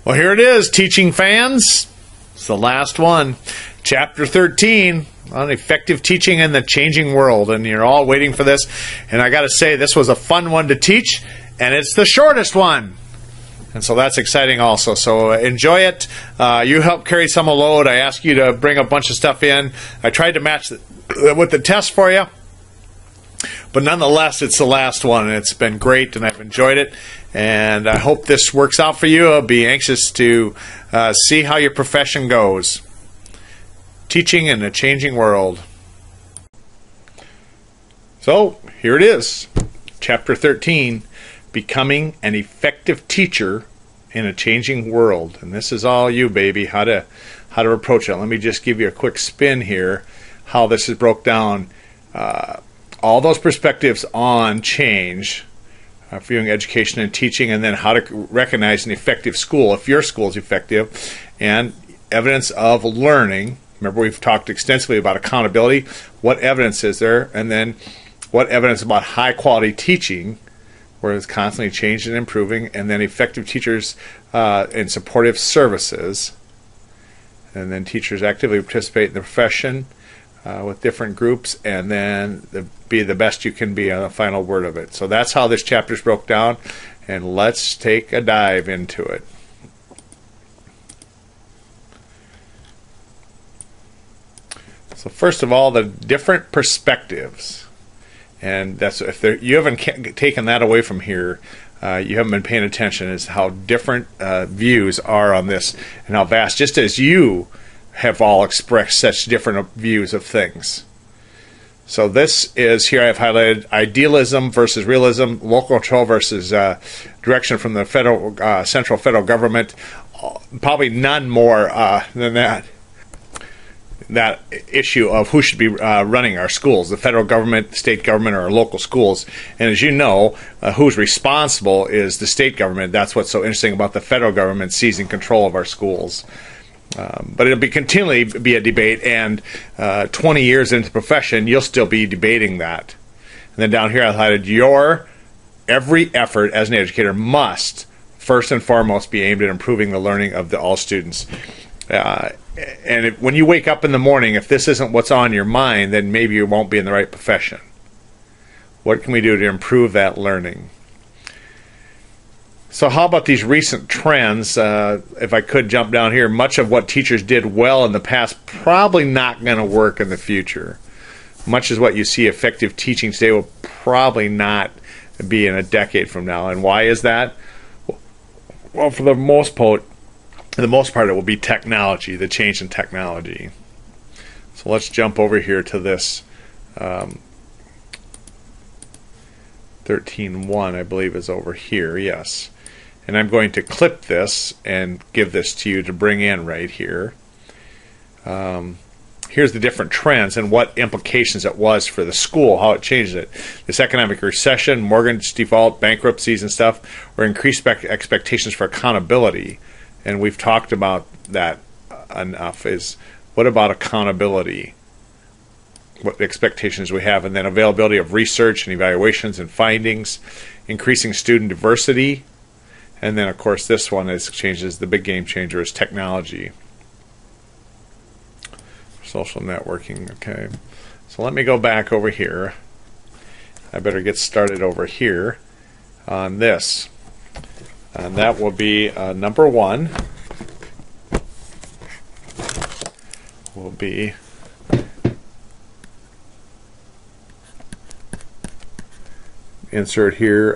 Well, here it is, teaching fans. It's the last one. Chapter 13 on effective teaching in the changing world. And you're all waiting for this. And I got to say, this was a fun one to teach. And it's the shortest one. And so that's exciting also. So enjoy it. You help carry some of the load. I asked you to bring a bunch of stuff in. I tried to match with the test for you. But nonetheless, it's the last one, and it's been great, and I've enjoyed it. And I hope this works out for you. I'll be anxious to see how your profession goes. Teaching in a changing world. So, here it is. Chapter 13, Becoming an Effective Teacher in a Changing World. And this is all you, baby, how to approach it. Let me just give you a quick spin here, how this is broke down. All those perspectives on change, viewing education and teaching, and then how to recognize an effective school, if your school is effective, and evidence of learning. Remember, we've talked extensively about accountability. What evidence is there? And then what evidence about high-quality teaching, where it's constantly changing and improving, and then effective teachers and supportive services, and then teachers actively participate in the profession, with different groups, and then be the best you can be on the final word of it. So that's how this chapter's broke down, and let's take a dive into it. So first of all, the different perspectives, and that's if you haven't taken that away from here, you haven't been paying attention, is how different views are on this, and how vast, just as you have all expressed such different views of things. So this is, here I've highlighted idealism versus realism, local control versus direction from the federal, central federal government. Probably none more than that issue of who should be running our schools, the federal government, the state government, or our local schools. And as you know, who's responsible is the state government. That's what's so interesting about the federal government seizing control of our schools. But it'll continually be a debate, and 20 years into the profession, you'll still be debating that. And then down here I highlighted your every effort as an educator must first and foremost be aimed at improving the learning of all students. And when you wake up in the morning, if this isn't what's on your mind, then maybe you won't be in the right profession. What can we do to improve that learning? So how about these recent trends? If I could jump down here, much of what teachers did well in the past probably not going to work in the future. Much as what you see effective teaching today will probably not be in a decade from now. And why is that? Well, for the most part, it will be technology, the change in technology. So let's jump over here to this 13.1, I believe, is over here. Yes. And I'm going to clip this and give this to you to bring in right here. Here's the different trends and what implications it was for the school, how it changed it. This economic recession, mortgage default, bankruptcies and stuff, or increased expectations for accountability. And we've talked about that enough. Is what about accountability? What expectations we have, and then availability of research and evaluations and findings, increasing student diversity. And then, of course, this one changes. The big game changer is technology. Social networking, okay. So let me go back over here. I better get started over here on this. And that will be number one. Will be insert here.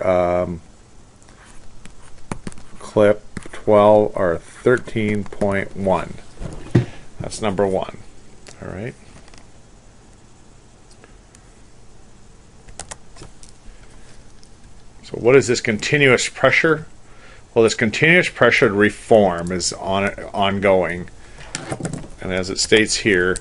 Clip 12 or 13.1. That's number one. All right. So what is this continuous pressure? Well, this continuous pressure to reform is ongoing. And as it states here,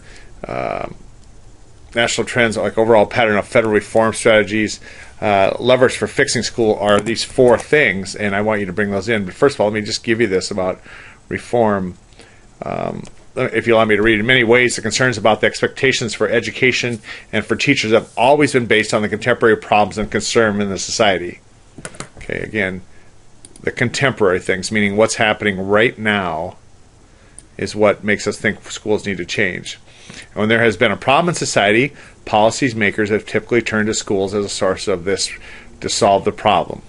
national trends like overall pattern of federal reform strategies, levers for fixing school are these four things, and I want you to bring those in. But first of all, let me just give you this about reform. If you allow me to read, in many ways, the concerns about the expectations for education and for teachers have always been based on the contemporary problems and concern in the society. Okay, again, the contemporary things, meaning what's happening right now, is what makes us think schools need to change. And when there has been a problem in society, policy makers have typically turned to schools as a source of this to solve the problem.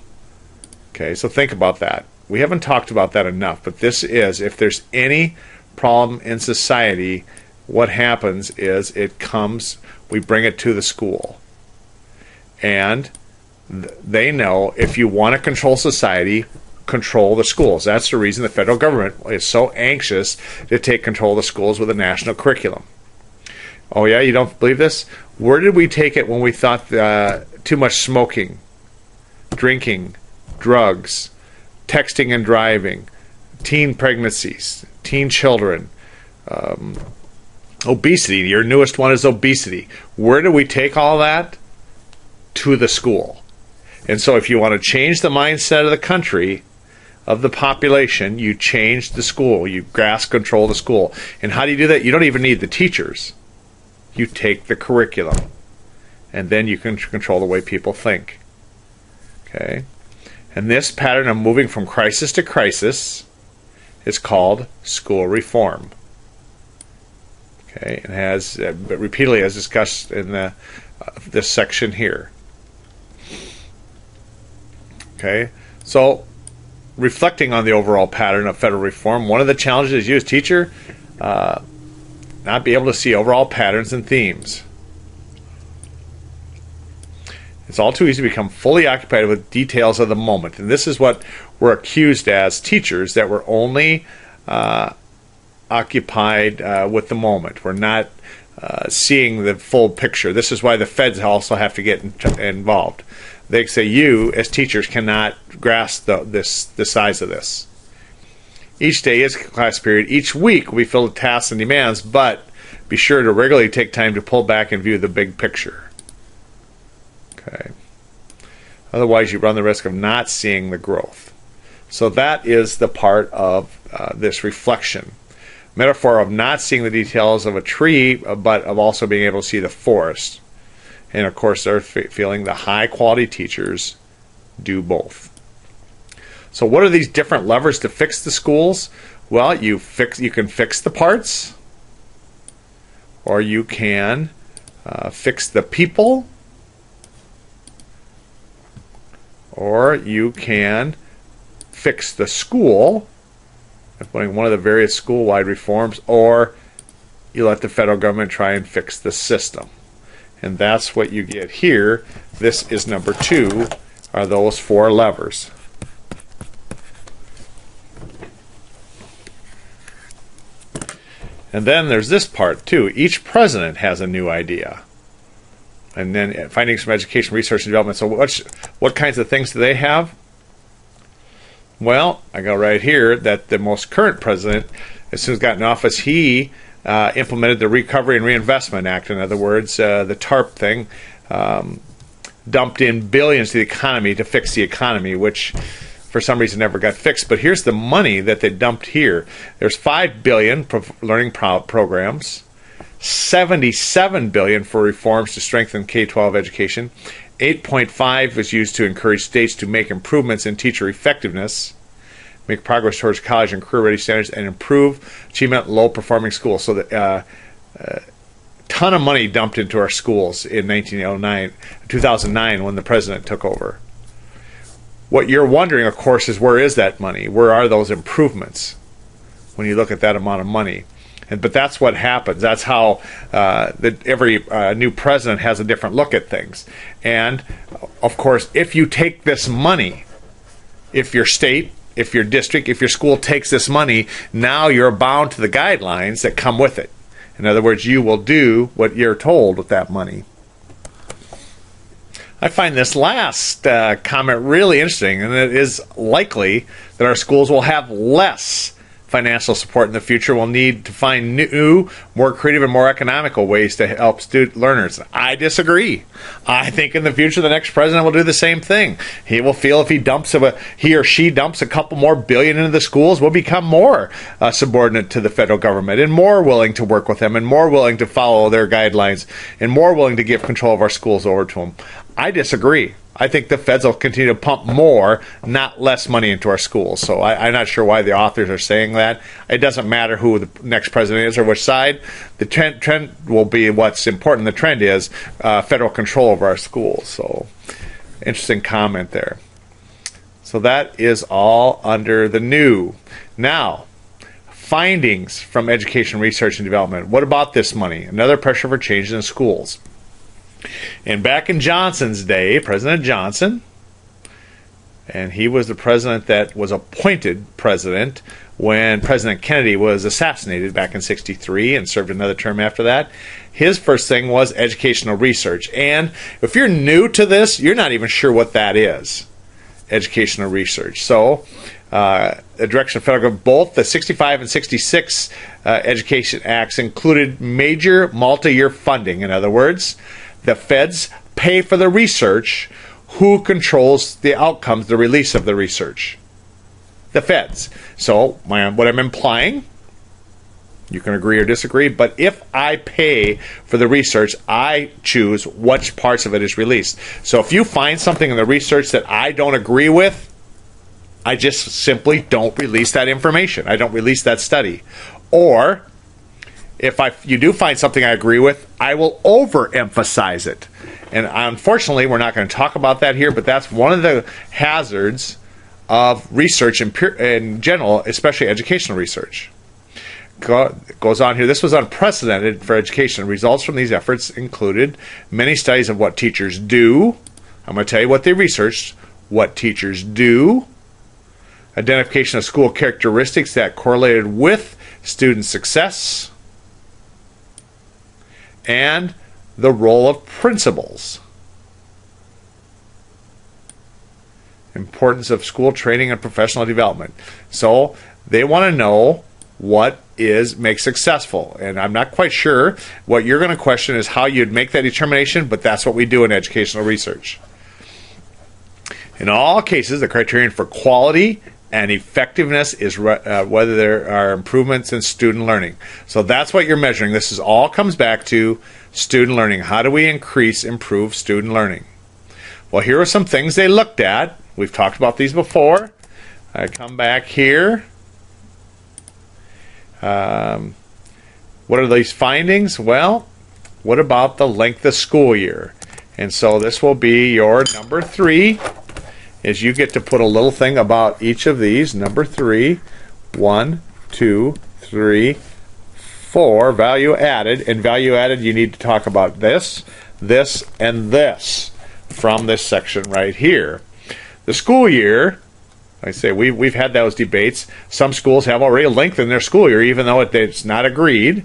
Okay, so think about that. We haven't talked about that enough, but this is, if there's any problem in society, what happens is we bring it to the school. And they know if you want to control society, control the schools. That's the reason the federal government is so anxious to take control of the schools with a national curriculum. Oh yeah, you don't believe this? Where did we take it when we thought too much smoking, drinking, drugs, texting and driving, teen pregnancies, teen children, obesity? Your newest one is obesity. Where do we take all that? To the school. And so if you want to change the mindset of the country, of the population, you change the school. You grasp control of the school. And how do you do that? You don't even need the teachers. You take the curriculum. And then you can control the way people think. Okay? And this pattern of moving from crisis to crisis is called school reform. Okay? And has repeatedly as discussed in this section here. Okay? So, reflecting on the overall pattern of federal reform, one of the challenges is you as teacher not be able to see overall patterns and themes. It's all too easy to become fully occupied with details of the moment. And this is what we're accused as teachers, that we're only occupied with the moment. We're not seeing the full picture. This is why the feds also have to get involved. They say you, as teachers, cannot grasp the size of this. Each day is a class period. Each week will be filled with tasks and demands, but be sure to regularly take time to pull back and view the big picture. Okay. Otherwise, you run the risk of not seeing the growth. So that is the part of this reflection. Metaphor of not seeing the details of a tree, but of also being able to see the forest. And of course, they're feeling the high-quality teachers do both. So what are these different levers to fix the schools? Well, you can fix the parts, or you can fix the people, or you can fix the school, putting one of the various school-wide reforms, or you let the federal government try and fix the system. And that's what you get here. This is number 2, are those 4 levers. And then there's this part too. Each president has a new idea. And then findings from education, research, and development. So what kinds of things do they have? Well, I go right here that the most current president, as soon as got in office, he implemented the Recovery and Reinvestment Act. In other words, the TARP thing, dumped in billions to the economy to fix the economy, which for some reason never got fixed. But here's the money that they dumped here. There's $5 billion for learning programs, $77 billion for reforms to strengthen K-12 education, $8.5 was used to encourage states to make improvements in teacher effectiveness, make progress towards college and career-ready standards, and improve achievement in low-performing schools. So that ton of money dumped into our schools in 2009 when the president took over. What you're wondering, of course, is where is that money? Where are those improvements when you look at that amount of money? But that's what happens. That's how every new president has a different look at things. And, of course, if you take this money, if your state, if your district, if your school takes this money, now you're bound to the guidelines that come with it. In other words, you will do what you're told with that money. I find this last comment really interesting, and it is likely that our schools will have less financial support in the future. We'll need to find new, more creative, and more economical ways to help student learners. I disagree. I think in the future the next president will do the same thing. He will feel if he or she dumps a couple more billion into the schools, we'll become more subordinate to the federal government and more willing to work with them and more willing to follow their guidelines and more willing to give control of our schools over to them. I disagree. I think the feds will continue to pump more, not less money into our schools. So I'm not sure why the authors are saying that. It doesn't matter who the next president is or which side. The trend will be what's important. The trend is federal control over our schools. So interesting comment there. So that is all under the new. Now, findings from education, research, and development. What about this money? Another pressure for changes in schools. And back in Johnson's day, President Johnson, and he was the president that was appointed president when President Kennedy was assassinated back in '63 and served another term after that. His first thing was educational research. And if you're new to this, you're not even sure what that is, educational research. So the direction of federal government, both the 65 and 66 Education Acts included major multi-year funding. In other words, the feds pay for the research. Who controls the outcomes, the release of the research? The feds. So what I'm implying, you can agree or disagree, but if I pay for the research, I choose which parts of it is released. So if you find something in the research that I don't agree with, I just simply don't release that information. I don't release that study. Or if you do find something I agree with, I will overemphasize it. And unfortunately, we're not going to talk about that here, but that's one of the hazards of research in general, especially educational research. Goes on here. This was unprecedented for education. Results from these efforts included many studies of what teachers do. I'm going to tell you what they researched. What teachers do. Identification of school characteristics that correlated with student success. And the role of principals. Importance of school training and professional development. So they want to know what makes successful. And I'm not quite sure. What you're going to question is how you'd make that determination, but that's what we do in educational research. In all cases, the criterion for quality and effectiveness is whether there are improvements in student learning. So that's what you're measuring. This all comes back to student learning. How do we improve student learning? Well, here are some things they looked at. We've talked about these before. I come back here. What are these findings? Well, what about the length of school year? And so this will be your number 3. Is you get to put a little thing about each of these. Number 3, 1, 2, 3, 4, value added. And value added, you need to talk about this, this, and this from this section right here. The school year, like I say, we've had those debates. Some schools have already lengthened their school year, even though it's not agreed.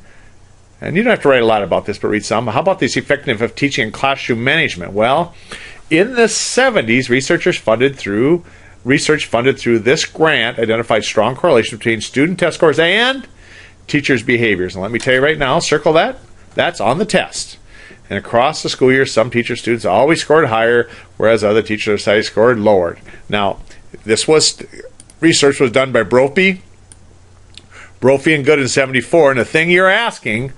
And you don't have to write a lot about this, but read some. How about this effectiveness of teaching and classroom management? Well, in the 70s, research funded through this grant identified strong correlation between student test scores and teachers' behaviors. And let me tell you right now, circle that. That's on the test. And across the school year, some students always scored higher, whereas other teachers or studies scored lower. Now, research was done by Brophy and Good in '74. And the thing you're asking,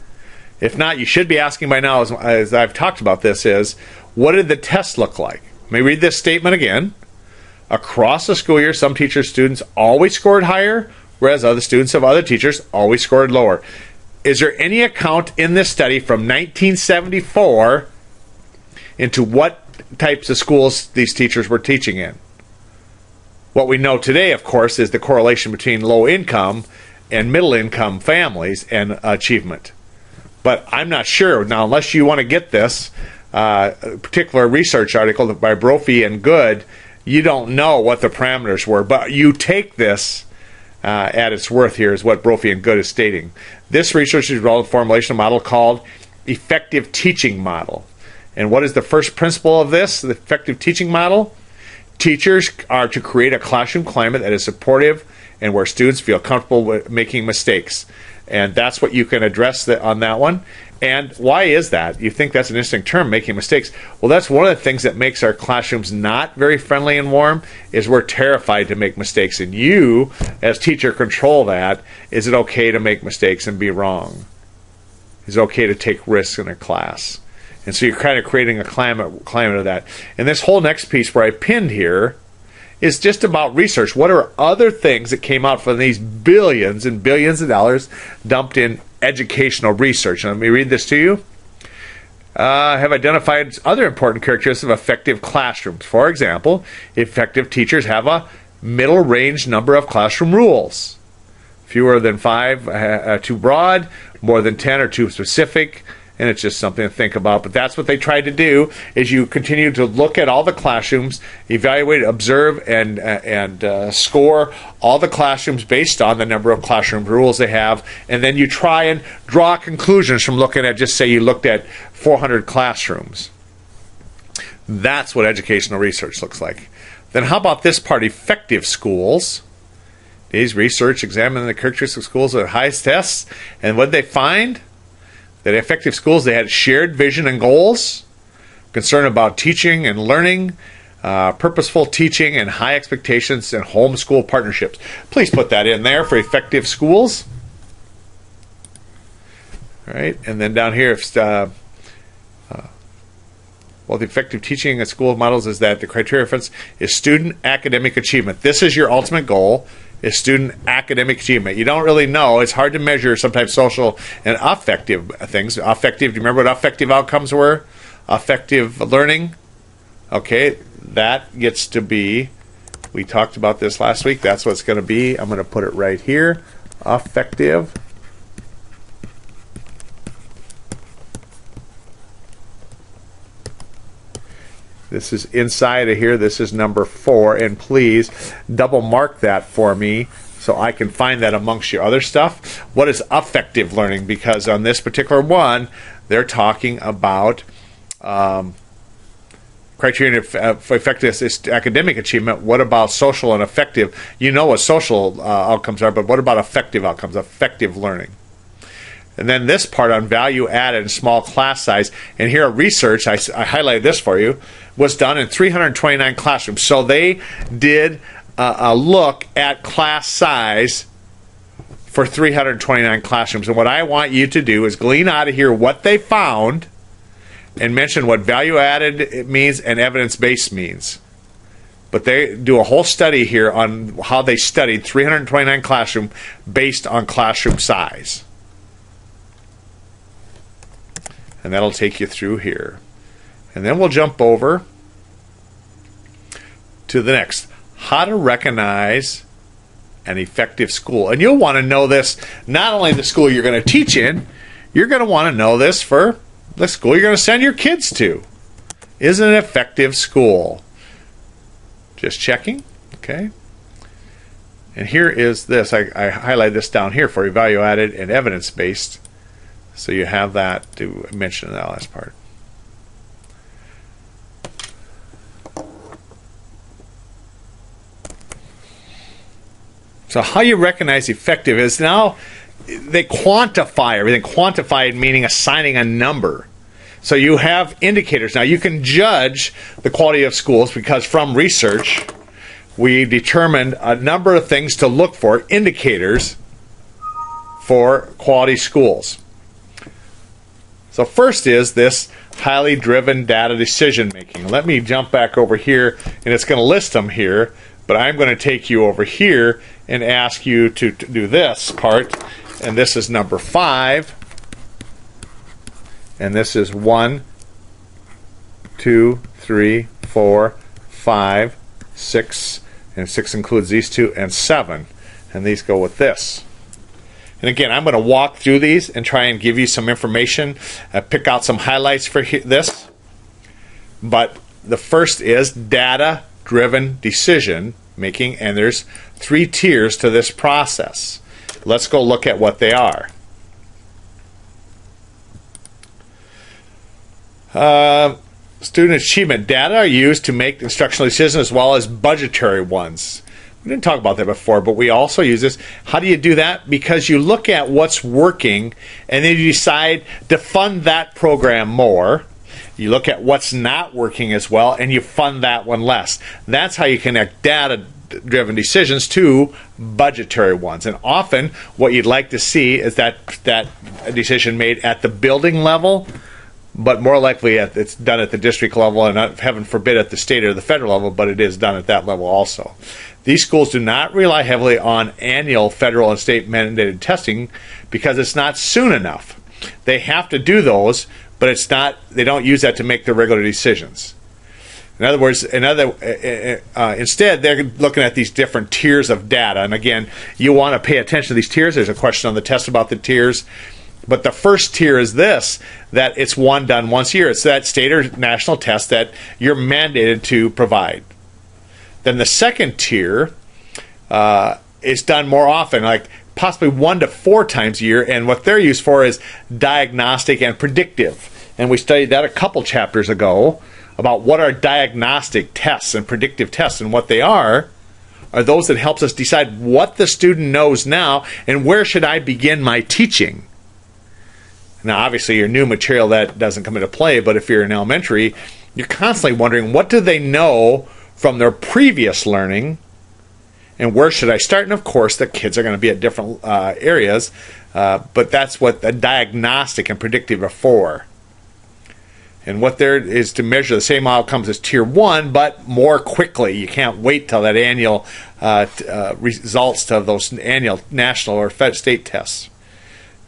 if not, you should be asking by now, as I've talked about this, is what did the test look like? Let me read this statement again. Across the school year, some students always scored higher, whereas other students of other teachers always scored lower. Is there any account in this study from 1974 into what types of schools these teachers were teaching in? What we know today, of course, is the correlation between low income and middle income families and achievement. But I'm not sure. Now, unless you want to get this particular research article by Brophy and Good, you don't know what the parameters were. But you take this at its worth here is what Brophy and Good is stating. This research is involved in formulation of a model called effective teaching model. And what is the first principle of this, the effective teaching model? Teachers are to create a classroom climate that is supportive and where students feel comfortable with making mistakes. And that's what you can address on that one. And why is that? You think that's an interesting term, making mistakes. Well, that's one of the things that makes our classrooms not very friendly and warm, is we're terrified to make mistakes. And you, as teacher, control that. Is it okay to make mistakes and be wrong? Is it okay to take risks in a class? And so you're kind of creating a climate of that. And this whole next piece where I pinned here is just about research. What are other things that came out from these billions and billions of dollars dumped in educational research? And let me read this to you. Have identified other important characteristics of effective classrooms. For example, effective teachers have a middle range number of classroom rules. Fewer than 5 too broad, more than 10 are too specific, and it's just something to think about. But that's what they tried to do, is you continue to look at all the classrooms, evaluate, observe, and score all the classrooms based on the number of classroom rules they have, and then you try and draw conclusions from looking at, just say you looked at 400 classrooms. That's what educational research looks like. Then how about this part, effective schools? These research examined the characteristics of schools with highest tests, and what did they find? That effective schools, they had shared vision and goals, concern about teaching and learning, purposeful teaching, and high expectations and homeschool partnerships. Please put that in there for effective schools. All right, and then down here, the effective teaching at school models is that the criteria for is student academic achievement. This is your ultimate goal, is student academic achievement. You don't really know. It's hard to measure sometimes social and affective things. Affective, do you remember what affective outcomes were? Affective learning. Okay, that gets to be, we talked about this last week, that's what it's going to be. I'm going to put it right here. Affective. This is inside of here. This is number 4. And please double mark that for me so I can find that amongst your other stuff. What is affective learning? Because on this particular one, they're talking about criterion for effectiveness is academic achievement. What about social and affective? You know what social outcomes are, but what about affective outcomes, effective learning? And then this part on value added and small class size. And here research, I highlighted this for you, was done in 329 classrooms. So they did a look at class size for 329 classrooms. And what I want you to do is glean out of here what they found and mention what value added it means and evidence-based means. But they do a whole study here on how they studied 329 classrooms based on classroom size. And that'll take you through here. And then we'll jump over to the next. How to recognize an effective school. And you'll want to know this, not only the school you're going to teach in, you're going to want to know this for the school you're going to send your kids to. Is it an effective school? Just checking. Okay. And here is this. I highlight this down here for you, value added and evidence-based. So you have that to mention in that last part. So how you recognize effective is now they quantify everything. Quantified meaning assigning a number. So you have indicators. Now you can judge the quality of schools because from research we determined a number of things to look for, indicators for quality schools. So first is this highly driven data decision making. Let me jump back over here, and it's going to list them here, but I'm going to take you over here and ask you to do this part, and this is number 5, and this is 1, 2, 3, 4, 5, 6, and 6 includes these 2, and 7, and these go with this. And again, I'm going to walk through these and try and give you some information, pick out some highlights for this. But the first is data-driven decision making, and there's 3 tiers to this process. Let's go look at what they are. Student achievement data are used to make instructional decisions as well as budgetary ones. We didn't talk about that before, but we also use this. How do you do that? Because you look at what's working, and then you decide to fund that program more. You look at what's not working as well, and you fund that one less. That's how you connect data-driven decisions to budgetary ones. And often, what you'd like to see is that decision made at the building level but more likely it's done at the district level, and not, heaven forbid, at the state or the federal level, but it is done at that level also. These schools do not rely heavily on annual federal and state mandated testing because it's not soon enough. They have to do those, but it's not. They don't use that to make their regular decisions. In other words, instead, they're looking at these different tiers of data. And again, you want to pay attention to these tiers. There's a question on the test about the tiers. But the first tier is this, that it's done once a year. It's that state or national test that you're mandated to provide. Then the second tier is done more often, like possibly 1 to 4 times a year. And what they're used for is diagnostic and predictive. And we studied that a couple chapters ago about what are diagnostic tests and predictive tests, and what they are those that helps us decide what the student knows now and where should I begin my teaching. Now, obviously, your new material, that doesn't come into play, but if you're in elementary, you're constantly wondering, what do they know from their previous learning, and where should I start? And, of course, the kids are going to be at different areas, but that's what the diagnostic and predictive are for. And what there is to measure the same outcomes as Tier 1, but more quickly. You can't wait till that annual results to those annual national or state tests.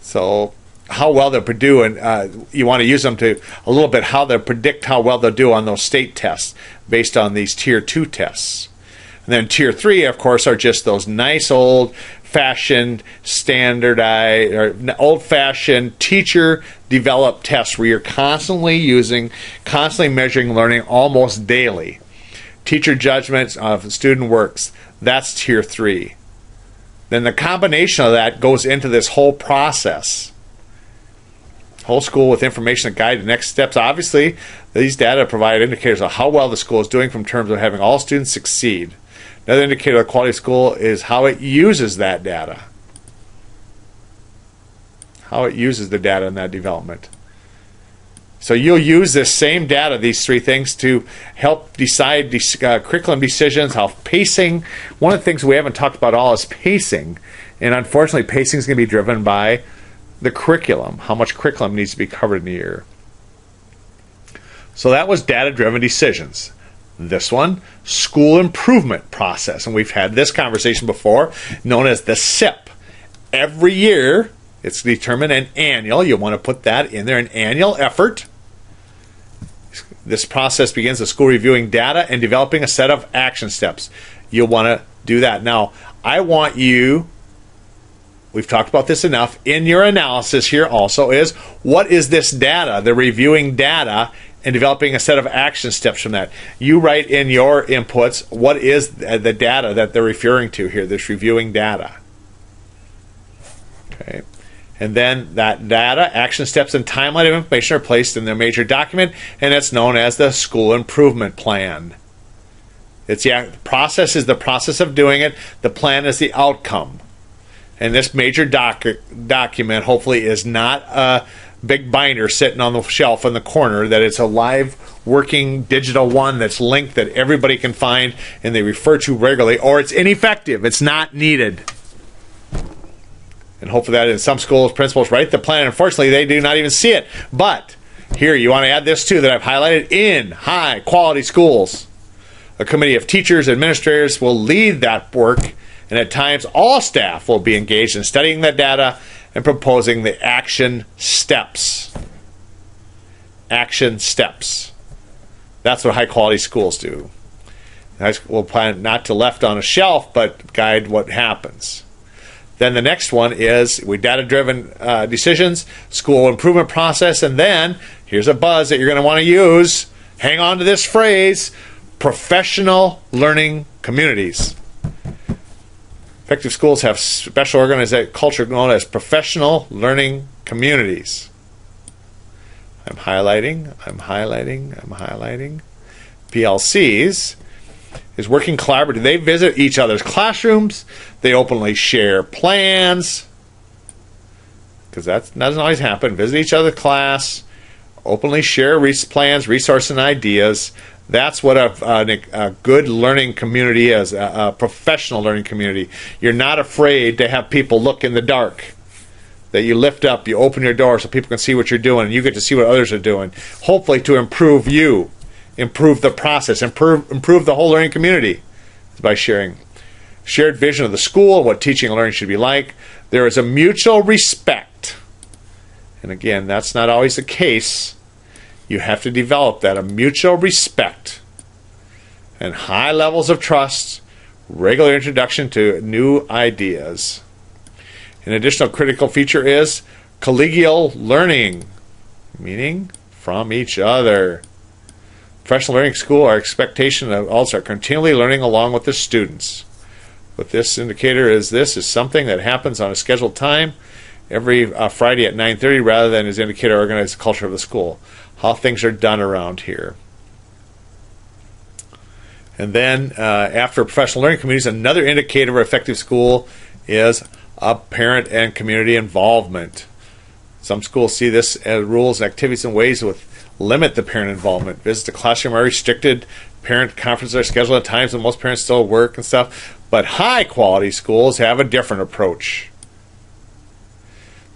So how well they'll do, and you want to use them to a little bit how they'll predict how well they'll do on those state tests based on these Tier 2 tests. And then Tier 3, of course, are just those nice old-fashioned, standardized, or old-fashioned teacher-developed tests where you're constantly measuring learning almost daily. Teacher judgments of student works, that's Tier 3. Then the combination of that goes into this whole process. Whole school with information that guide the next steps. Obviously, these data provide indicators of how well the school is doing from terms of having all students succeed. Another indicator of the quality of school is how it uses that data. How it uses the data in that development. So you'll use this same data, these 3 things, to help decide curriculum decisions, how pacing. One of the things we haven't talked about all is pacing. And unfortunately, pacing is going to be driven by the curriculum, how much curriculum needs to be covered in a year. So that was data-driven decisions. This one, school improvement process. And we've had this conversation before, known as the SIP. Every year, it's determined an annual. You'll want to put that in there, an annual effort. This process begins with school reviewing data and developing a set of action steps. You'll want to do that. Now, I want you, we've talked about this enough, in your analysis here also is, what is this data, the reviewing data, and developing a set of action steps from that. You write in your inputs, what is the data that they're referring to here, this reviewing data. Okay. And then that data, action steps, and timeline of information are placed in the major document, and it's known as the school improvement plan. The process is the process of doing it. The plan is the outcome. And this major document hopefully is not a big binder sitting on the shelf in the corner, that it's a live working digital one that's linked that everybody can find and they refer to regularly, or it's ineffective, it's not needed. And hopefully that in some schools, principals write the plan. Unfortunately, they do not even see it. But here, you want to add this too that I've highlighted: in high quality schools, a committee of teachers, administrators will lead that work, and at times all staff will be engaged in studying that data and proposing the action steps. Action steps. That's what high quality schools do. We'll plan not to left on a shelf, but guide what happens. Then the next one is data-driven decisions, school improvement process, and then here's a buzz that you're going to want to use. Hang on to this phrase: professional learning communities. Effective schools have special organization culture known as professional learning communities. I'm highlighting. PLCs is working collaboratively. They visit each other's classrooms. They openly share plans, because that doesn't always happen. Visit each other's class, openly share plans, resources, and ideas. That's what a good learning community is, a professional learning community. You're not afraid to have people look in the dark. that you lift up, you open your door so people can see what you're doing, and you get to see what others are doing, hopefully to improve you, improve the process, improve the whole learning community by sharing. Shared vision of the school, what teaching and learning should be like. There is a mutual respect. And again, that's not always the case. You have to develop that, a mutual respect and high levels of trust, regular introduction to new ideas. An additional critical feature is collegial learning, meaning from each other. Professional learning school, our expectation of adults are continually learning along with the students. What this indicator is, this is something that happens on a scheduled time every Friday at 9:30 rather than as indicator organized culture of the school. How things are done around here. And then after professional learning communities, another indicator of an effective school is parent and community involvement. Some schools see this as rules and activities and ways that limit the parent involvement. Visits to classroom are restricted. Parent conferences are scheduled at times when most parents still work and stuff. But high-quality schools have a different approach.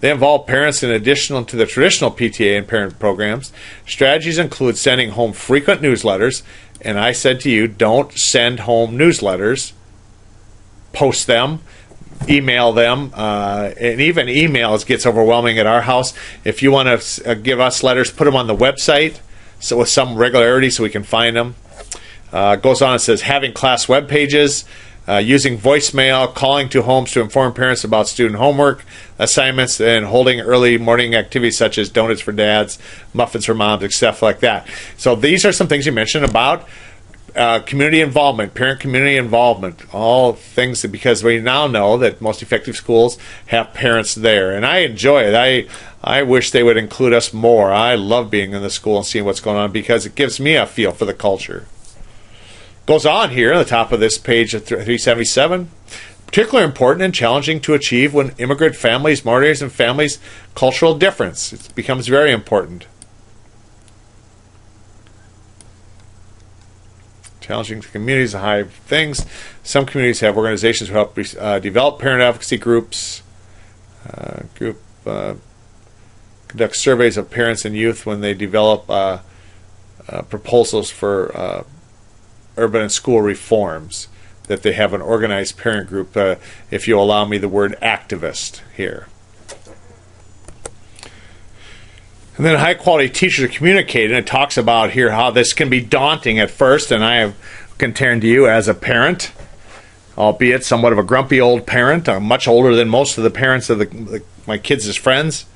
They involve parents in addition to the traditional PTA and parent programs. Strategies include sending home frequent newsletters. And I said to you, don't send home newsletters. Post them. Email them. And even emails gets overwhelming at our house. If you want to give us letters, put them on the website so with some regularity so we can find them. Goes on and says having class web pages. Using voicemail, calling to homes to inform parents about student homework, assignments, and holding early morning activities such as donuts for dads, muffins for moms, and stuff like that. So these are some things you mentioned about community involvement, parent community involvement, all things that, because we now know that most effective schools have parents there. And I enjoy it. I wish they would include us more. I love being in the school and seeing what's going on because it gives me a feel for the culture. Goes on here on the top of this page of 377. Particularly important and challenging to achieve when immigrant families, minorities, and families' cultural difference. It becomes very important. Challenging communities, high things. Some communities have organizations who help develop parent advocacy groups. Conduct surveys of parents and youth when they develop proposals for urban and school reforms, that they have an organized parent group, if you allow me the word activist here. And then high quality teachers are communicating. It talks about here how this can be daunting at first, and I have contend to you as a parent, albeit somewhat of a grumpy old parent. I'm much older than most of the parents of my kids' friends.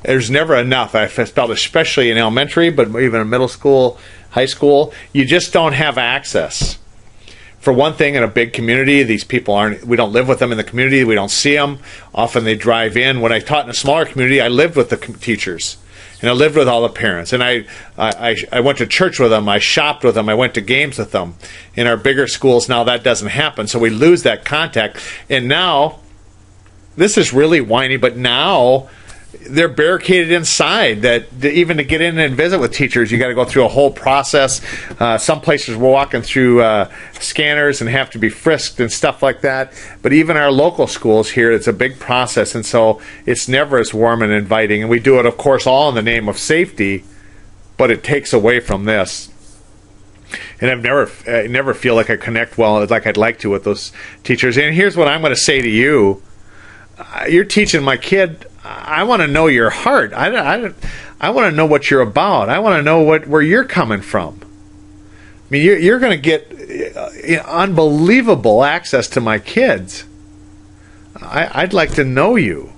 There's never enough. I felt especially in elementary, but even in middle school, high school, you just don't have access. For one thing, in a big community, these people we don't live with them in the community, we don't see them. Often they drive in. When I taught in a smaller community, I lived with the teachers, and I lived with all the parents, and I went to church with them, I shopped with them, I went to games with them. In our bigger schools, now that doesn't happen, so we lose that contact. And now, this is really whiny, but now they're barricaded inside. That even to get in and visit with teachers, you got to go through a whole process. Some places we're walking through scanners and have to be frisked and stuff like that. But even our local schools here, it's a big process, and so it's never as warm and inviting. And we do it, of course, all in the name of safety, but it takes away from this. And I never feel like I connect well like I'd like to with those teachers. And here's what I'm going to say to you: you're teaching my kid. I want to know your heart. I want to know what you're about. I want to know where you're coming from. I mean, you're going to get unbelievable access to my kids. I'd like to know you.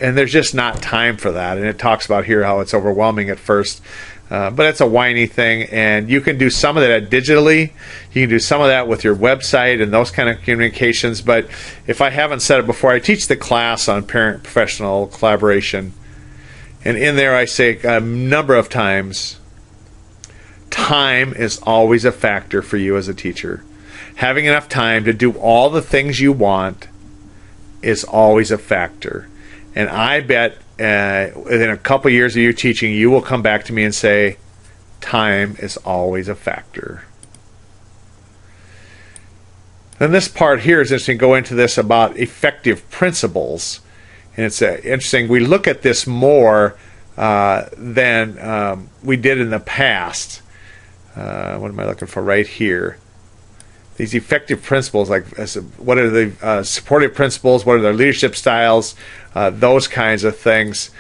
And there's just not time for that. And it talks about here how it's overwhelming at first. But it's a whiny thing. And you can do some of that digitally. You can do some of that with your website and those kind of communications. But if I haven't said it before, I teach the class on parent-professional collaboration. And in there I say a number of times, time is always a factor for you as a teacher. Having enough time to do all the things you want is always a factor. And I bet within a couple years of you teaching, you will come back to me and say, time is always a factor. Then this part here is interesting. Go into this about effective principles. And it's interesting. We look at this more than we did in the past. What am I looking for right here? These effective principles, like what are the supportive principles, what are their leadership styles, those kinds of things.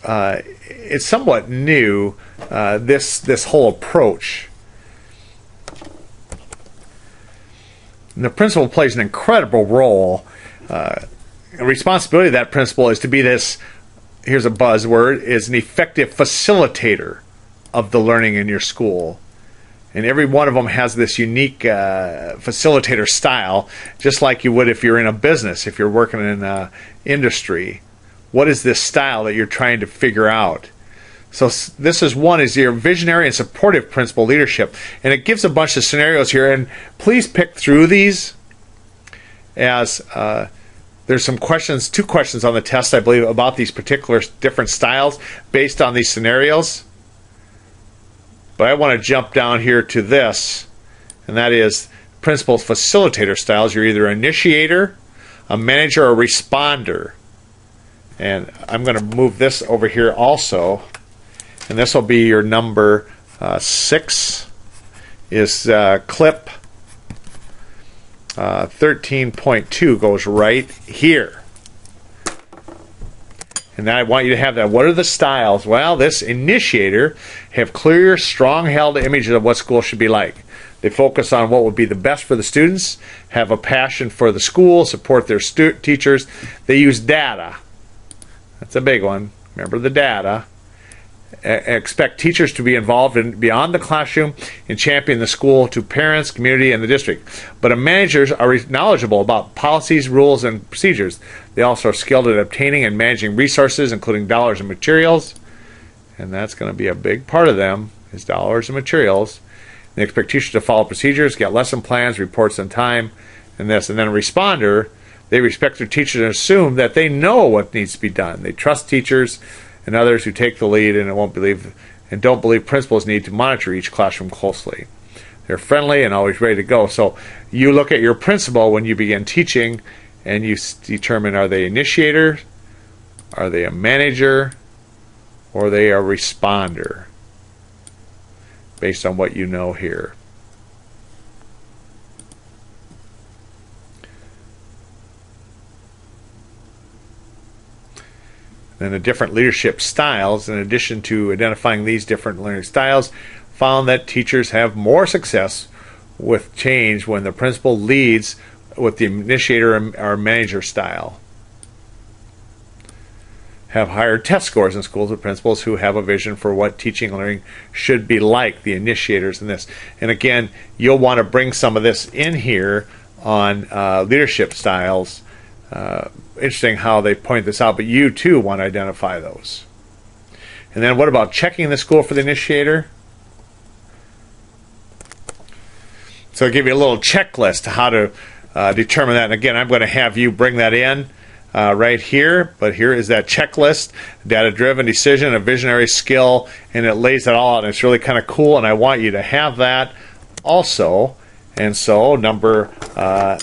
It's somewhat new, this whole approach. And the principal plays an incredible role. The responsibility of that principal is to be this, here's a buzzword, is an effective facilitator of the learning in your school. And every one of them has this unique facilitator style, just like you would if you're in a business, if you're working in industry. What is this style that you're trying to figure out? So this is one, is your visionary and supportive principal leadership. And it gives a bunch of scenarios here. And please pick through these, as there's some questions, 2 questions on the test, I believe, about these particular different styles based on these scenarios. But I want to jump down here to this, and that is principal's facilitator styles. You're either an initiator, a manager, or a responder. And I'm going to move this over here also, and this will be your number 6, is clip 13.2 goes right here. And I want you to have that. What are the styles? Well, this initiator have clear, strong-held images of what school should be like. They focus on what would be the best for the students, have a passion for the school, support their teachers. They use data. That's a big one. Remember the data. Expect teachers to be involved in beyond the classroom and champion the school to parents, community, and the district. But managers are knowledgeable about policies, rules, and procedures. They also are skilled at obtaining and managing resources, including dollars and materials. And that's going to be a big part of them, is dollars and materials. They expect teachers to follow procedures, get lesson plans, reports on time, and this. And then a responder, they respect their teachers and assume that they know what needs to be done. They trust teachers and others who take the lead and don't believe principals need to monitor each classroom closely. They're friendly and always ready to go. So you look at your principal when you begin teaching, and you determine, are they initiator, are they a manager, or are they a responder, based on what you know here. Then the different leadership styles, in addition to identifying these different learning styles, found that teachers have more success with change when the principal leads with the initiator or manager style. Have higher test scores in schools with principals who have a vision for what teaching and learning should be like, the initiators in this. And again, you'll want to bring some of this in here on leadership styles. Interesting how they point this out, but you too want to identify those. And then what about checking the school for the initiator? So I'll give you a little checklist to how to determine that. And again, I'm going to have you bring that in right here, but here is that checklist: data-driven decision, a visionary skill, and it lays it all out. And it's really kind of cool, and I want you to have that also. And so number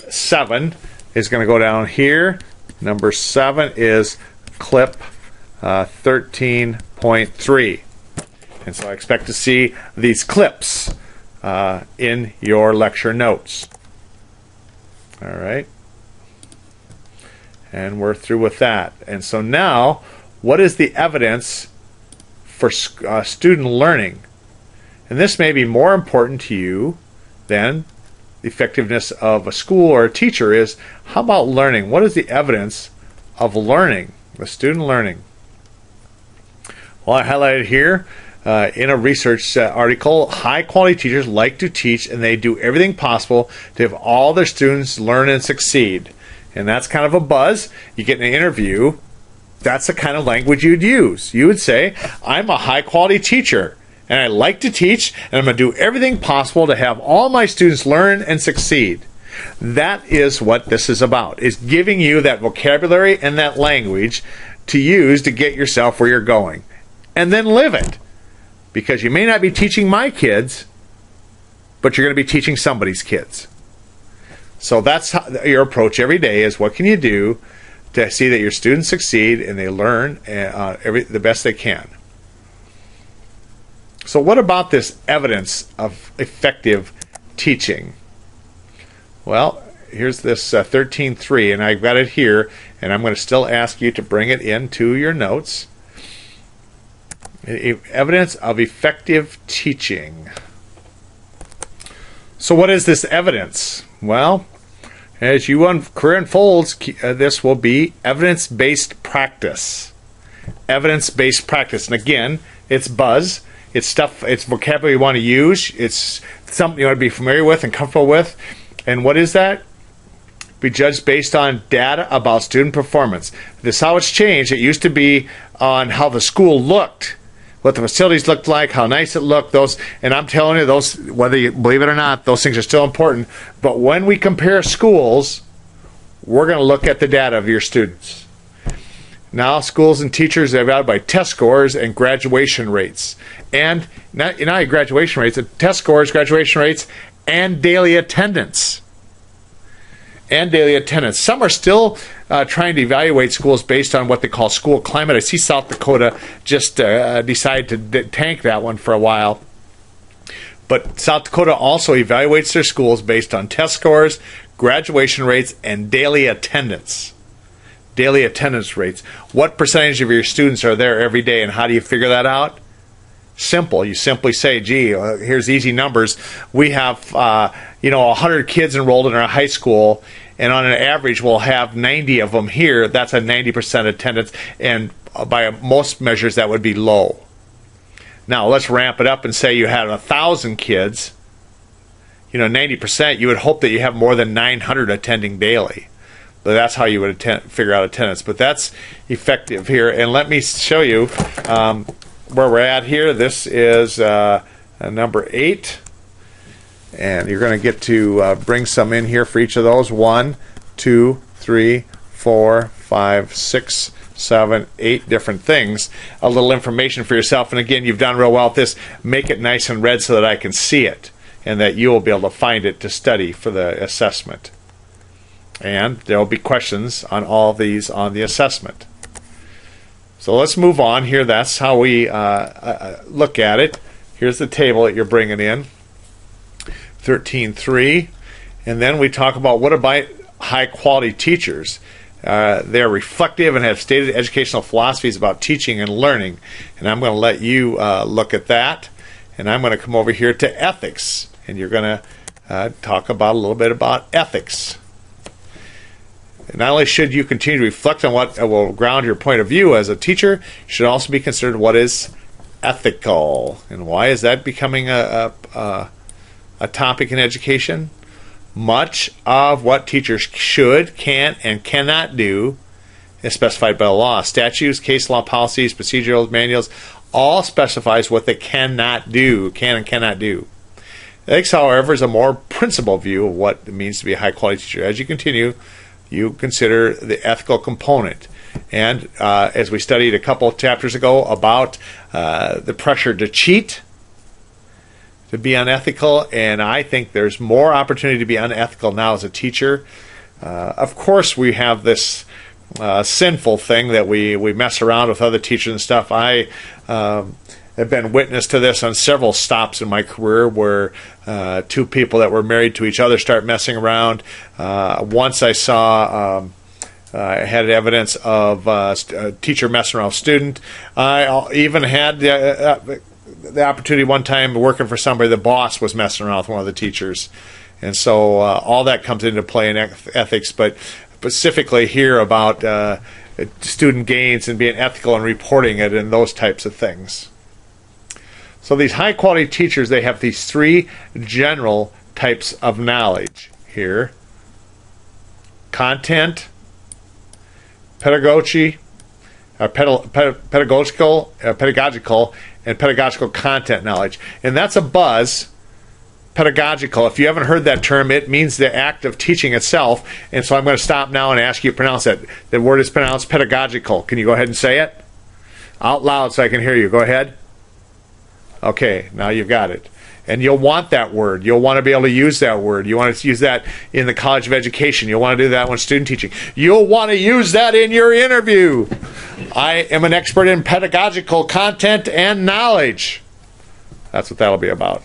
7 is going to go down here. Number 7 is clip 13.3. And so I expect to see these clips in your lecture notes. All right. And we're through with that. And so now, what is the evidence for student learning? And this may be more important to you than the effectiveness of a school or a teacher. Is how about learning? What is the evidence of learning, the student learning? Well, I highlighted here in a research article, high quality teachers like to teach, and they do everything possible to have all their students learn and succeed. And that's kind of a buzz. You get in an interview, that's the kind of language you'd use. You would say, I'm a high quality teacher, and I like to teach, and I'm going to do everything possible to have all my students learn and succeed. That is what this is about, is giving you that vocabulary and that language to use to get yourself where you're going. And then live it. Because you may not be teaching my kids, but you're going to be teaching somebody's kids. So that's your approach every day, is what can you do to see that your students succeed and they learn the best they can. So what about this evidence of effective teaching? Well, here's this 13.3, and I've got it here, and I'm going to still ask you to bring it into your notes. Evidence of effective teaching. So what is this evidence? Well, as your career unfolds, this will be evidence-based practice. Evidence-based practice. And again, it's buzz. It's stuff, it's vocabulary you want to use. It's something you want to be familiar with and comfortable with. And what is that? Be judged based on data about student performance. This is how it's changed. It used to be on how the school looked, what the facilities looked like, how nice it looked. Those, and I'm telling you, those, whether you believe it or not, those things are still important. But when we compare schools, we're going to look at the data of your students. Now, schools and teachers are evaluated by test scores and graduation rates. And not graduation rates, test scores, graduation rates, and daily attendance. Some are still trying to evaluate schools based on what they call school climate. I see South Dakota just decided to tank that one for a while. But South Dakota also evaluates their schools based on test scores, graduation rates, and daily attendance. Daily attendance rates. What percentage of your students are there every day, and how do you figure that out? Simple. You simply say, gee, here's easy numbers. We have 100 kids enrolled in our high school, and on an average we'll have 90 of them here. That's a 90% attendance, and by most measures that would be low. Now let's ramp it up and say you had 1,000 kids. 90%, you would hope that you have more than 900 attending daily. But that's how you would figure out attendance. But that's effective here. And let me show you where we're at here. This is number 8. And you're going to get to bring some in here for each of those. 1, 2, 3, 4, 5, 6, 7, 8 different things. A little information for yourself. And again, you've done real well with this. Make it nice and red so that I can see it, and that you will be able to find it to study for the assessment. And there will be questions on all of these on the assessment. So let's move on here. That's how we look at it. Here's the table that you're bringing in. 13.3. And then we talk about what about high-quality teachers. They're reflective and have stated educational philosophies about teaching and learning. And I'm going to let you look at that. And I'm going to come over here to ethics. And you're going to talk about a little bit about ethics. Not only should you continue to reflect on what will ground your point of view as a teacher, you should also be considered what is ethical. And why is that becoming a topic in education? Much of what teachers should, can, and cannot do is specified by the law. Statutes, case law, policies, procedural manuals, all specifies what they cannot do, can and cannot do. Ethics, however, is a more principled view of what it means to be a high-quality teacher. As you continue, you consider the ethical component. And as we studied a couple of chapters ago about the pressure to cheat, to be unethical, and I think there's more opportunity to be unethical now as a teacher. Of course, we have this sinful thing that we mess around with other teachers and stuff. I have been witness to this on several stops in my career where two people that were married to each other start messing around. Once I saw I had evidence of a teacher messing around with a student. I even had the opportunity one time working for somebody, the boss was messing around with one of the teachers. And so all that comes into play in ethics, but specifically here about student gains and being ethical and reporting it and those types of things. So these high-quality teachers, they have these 3 general types of knowledge here. Content, pedagogical, and pedagogical content knowledge. And that's a buzz. Pedagogical, if you haven't heard that term, it means the act of teaching itself. And so I'm going to stop now and ask you to pronounce it. The word is pronounced pedagogical. Can you go ahead and say it out loud so I can hear you? Go ahead. Okay, now you've got it. And you'll want that word. You'll want to be able to use that word. You want to use that in the College of Education. You'll want to do that when student teaching. You'll want to use that in your interview. I am an expert in pedagogical content and knowledge. That's what that'll be about.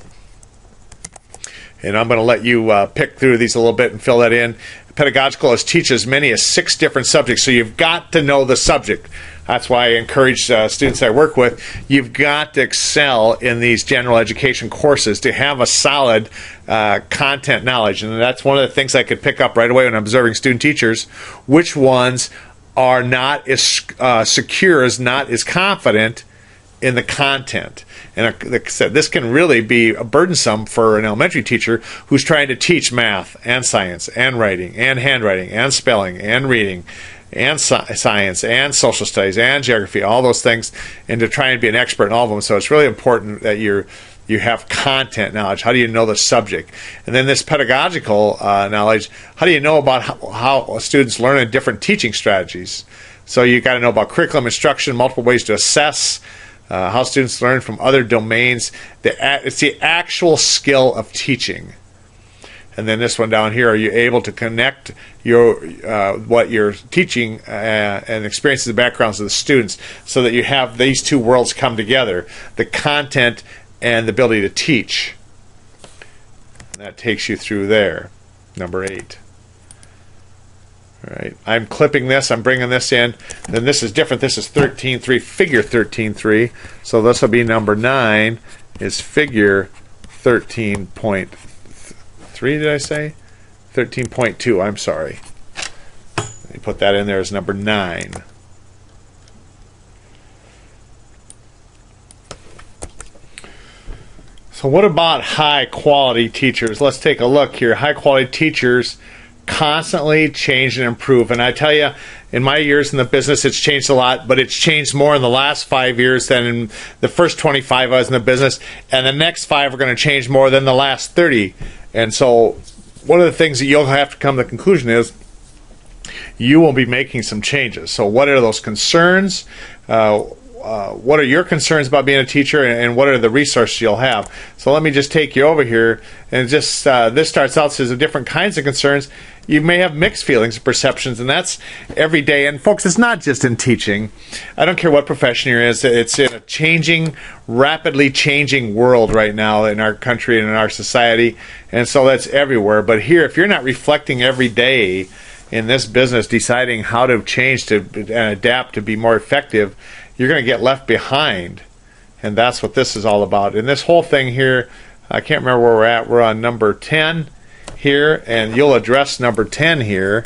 And I'm going to let you pick through these a little bit and fill that in. Pedagogical is teach as many as 6 different subjects, so you've got to know the subject. That's why I encourage students I work with, you've got to excel in these general education courses to have a solid content knowledge. And that's one of the things I could pick up right away when I'm observing student teachers, which ones are not as secure, not as confident in the content. And like I said, this can really be burdensome for an elementary teacher who's trying to teach math and science and writing and handwriting and spelling and reading and science and social studies and geography, all those things, and to try and be an expert in all of them. So it's really important that you have content knowledge. How do you know the subject? And then this pedagogical knowledge, how do you know about how students learn in different teaching strategies? So you got to know about curriculum instruction, multiple ways to assess, how students learn from other domains. It's the actual skill of teaching. And then this one down here, are you able to connect your what you're teaching and experiences and backgrounds of the students so that you have these two worlds come together, the content and the ability to teach. And that takes you through there, number 8. All right, I'm clipping this, I'm bringing this in, then this is different. This is 13.3, figure 13.3. So this will be number 9 is figure 13.3, did I say? 13.2, I'm sorry. Let me put that in there as number 9. So what about high quality teachers? Let's take a look here. High quality teachers constantly change and improve. And I tell you, in my years in the business, it's changed a lot, but it's changed more in the last 5 years than in the first 25 I was in the business. And the next 5 are going to change more than the last 30. And so one of the things that you'll have to come to the conclusion is you will be making some changes. So what are those concerns? What are your concerns about being a teacher, and what are the resources you'll have? So let me just take you over here, and just this starts out says the different kinds of concerns. You may have mixed feelings and perceptions, and that's every day. And folks, it's not just in teaching. I don't care what profession you're in. It's in a changing, rapidly changing world right now in our country and in our society, and so that's everywhere. But here, if you're not reflecting every day in this business, deciding how to change to and adapt to be more effective, you're going to get left behind. And that's what this is all about. And this whole thing here, I can't remember where we're at. We're on number 10 here, and you'll address number 10 here.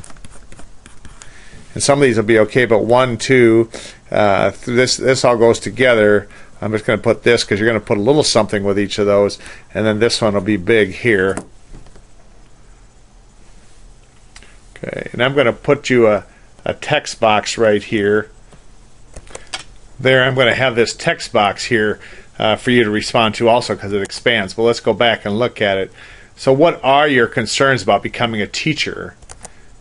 And some of these will be okay, but 1, 2, this all goes together. I'm just going to put this because you're going to put a little something with each of those, and then this one will be big here. Okay, and I'm going to put you a text box right here. There, I'm going to have this text box here for you to respond to also because it expands. But let's go back and look at it. So what are your concerns about becoming a teacher?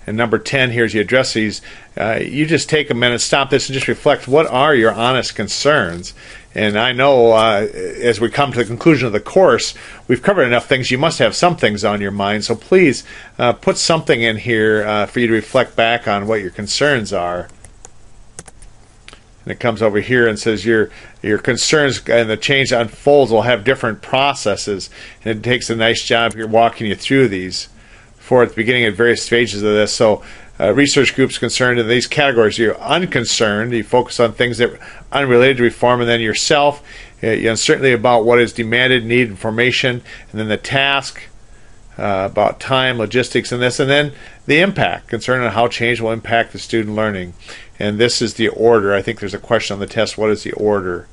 And number 10 here, as you address these, you just take a minute, stop this, and just reflect, what are your honest concerns? And I know as we come to the conclusion of the course, we've covered enough things. You must have some things on your mind. So please put something in here for you to reflect back on what your concerns are. And it comes over here and says your concerns and the change that unfolds will have different processes. And it takes a nice job here walking you through these for at the beginning at various stages of this. So research groups concerned in these categories. You're unconcerned. You focus on things that are unrelated to reform. And then yourself, you're uncertainty about what is demanded, need information. And then the task, about time, logistics, and this. And then the impact, concern on how change will impact the student learning. And this is the order. I think there's a question on the test, what is the order?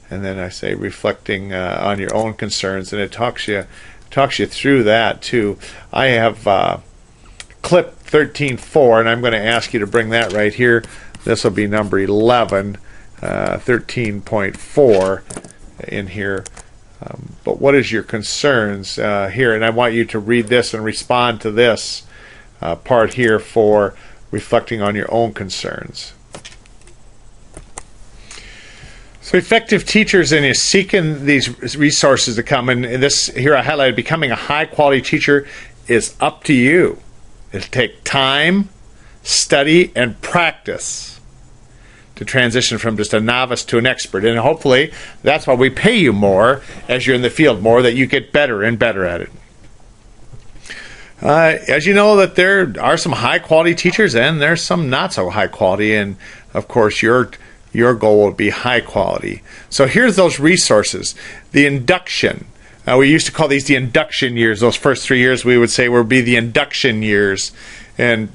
And then I say reflecting on your own concerns, and it talks you through that too. I have clip 13.4, and I'm going to ask you to bring that right here. This will be number 11, 13.4 in here. But what is your concerns here? And I want you to read this and respond to this part here for reflecting on your own concerns. So effective teachers, and is seeking these resources to come. And this here I highlighted, becoming a high-quality teacher is up to you. It'll take time, study, and practice to transition from just a novice to an expert. And hopefully that's why we pay you more as you're in the field more, that you get better and better at it. As you know, that there are some high-quality teachers and there's some not so high quality, and of course your goal will be high quality. So here's those resources. The induction. We used to call these the induction years. Those first 3 years we would say would be the induction years. And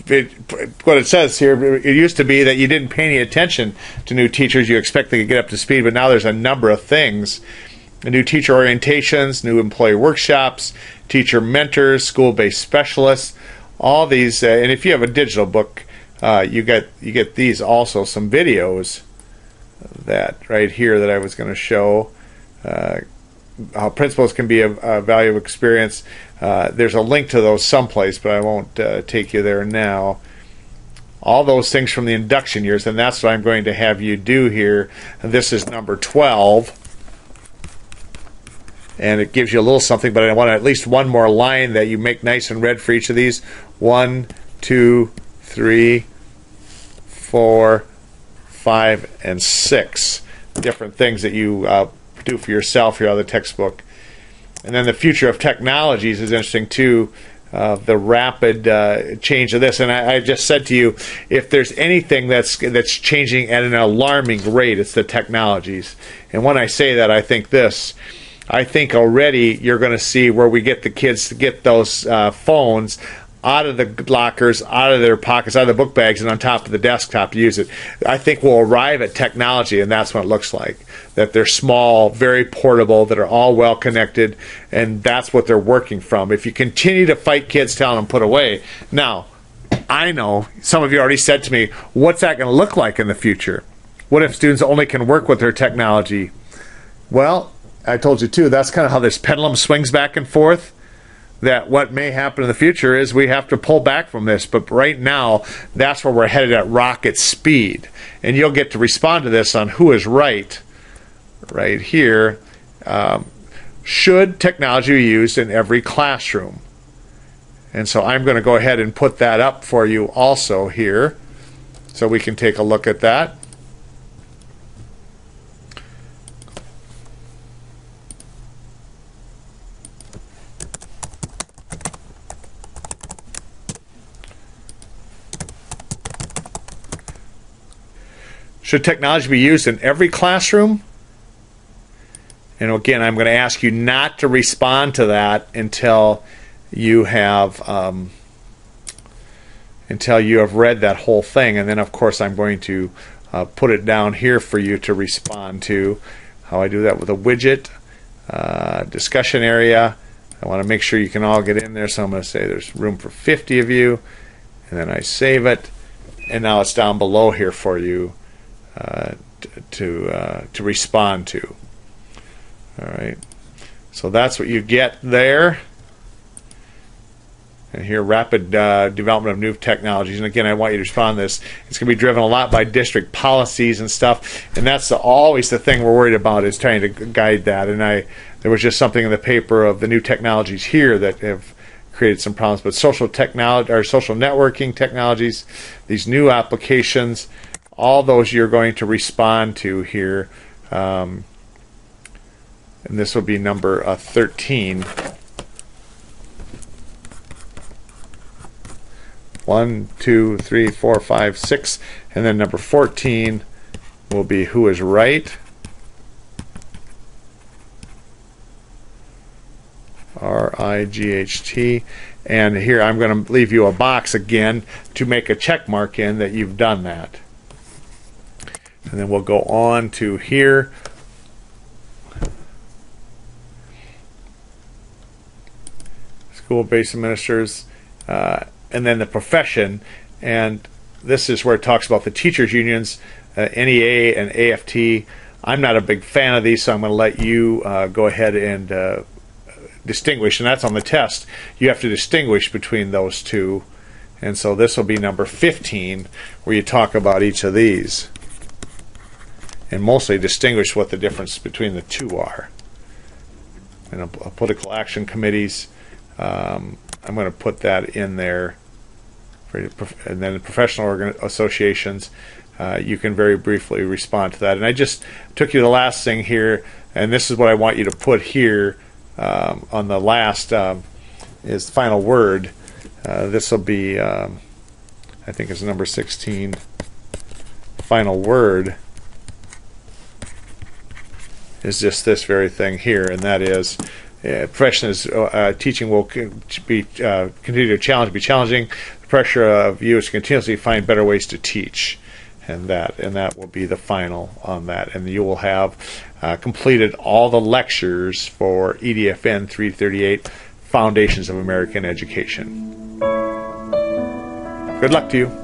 what it says here, it used to be that you didn't pay any attention to new teachers. You expect they could get up to speed, but now there's a number of things. New teacher orientations, new employee workshops, teacher mentors, school-based specialists, all these. And if you have a digital book, you get these also, some videos that right here that I was going to show. How principals can be a valuable experience. There's a link to those someplace, but I won't take you there now. All those things from the induction years, and that's what I'm going to have you do here. And this is number 12. And it gives you a little something, but I want at least one more line that you make nice and red for each of these. 1, 2, 3, 4, 5, and 6 different things that you do for yourself here out of the textbook. And then the future of technologies is interesting too. The rapid change of this, and I just said to you, if there's anything that's changing at an alarming rate, it's the technologies. And when I say that, I think this. I think already you're going to see where we get the kids to get those phones out of the lockers, out of their pockets, out of the book bags, and on top of the desktop to use it. I think we'll arrive at technology, and that's what it looks like. That they're small, very portable, that are all well connected, and that's what they're working from. If you continue to fight kids telling them put away, now, I know some of you already said to me, what's that going to look like in the future? What if students only can work with their technology? Well, I told you too, that's kind of how this pendulum swings back and forth. That what may happen in the future is we have to pull back from this, but right now that's where we're headed at rocket speed. And you'll get to respond to this on who is right here. Should technology be used in every classroom? And so I'm going to go ahead and put that up for you also here so we can take a look at that. Should technology be used in every classroom? And again, I'm going to ask you not to respond to that until you have read that whole thing. And then, of course, I'm going to put it down here for you to respond to. How I do that with a widget, discussion area. I want to make sure you can all get in there, so I'm going to say there's room for 50 of you, and then I save it, and now it's down below here for you to respond to. All right, so that's what you get there. And here, rapid development of new technologies. And again, I want you to respond to this. It's going to be driven a lot by district policies and stuff. And that's always the thing we're worried about, is trying to guide that. And there was just something in the paper of the new technologies here that have created some problems. But social technology, or social networking technologies, these new applications, all those you're going to respond to here. And this will be number 13. 1, 2, 3, 4, 5, 6, and then number 14 will be who is right. RIGHT. And here I'm going to leave you a box again to make a check mark in that you've done that. And then we'll go on to here. School-based administrators. And then the profession, and this is where it talks about the teachers unions, NEA and AFT. I'm not a big fan of these, so I'm going to let you go ahead and distinguish, and that's on the test. You have to distinguish between those two, and so this will be number 15, where you talk about each of these. and mostly distinguish what the difference between the two are. And political action committees, I'm going to put that in there. And then professional associations, you can very briefly respond to that. And I just took you to the last thing here, and this is what I want you to put here on the last is the final word. This will be, I think it's number 16. Final word is just this very thing here, and that is profession is teaching will be continue to be challenging. The pressure of you is to continuously find better ways to teach, and that will be the final on that. And you will have completed all the lectures for EDFN 338 Foundations of American Education. Good luck to you.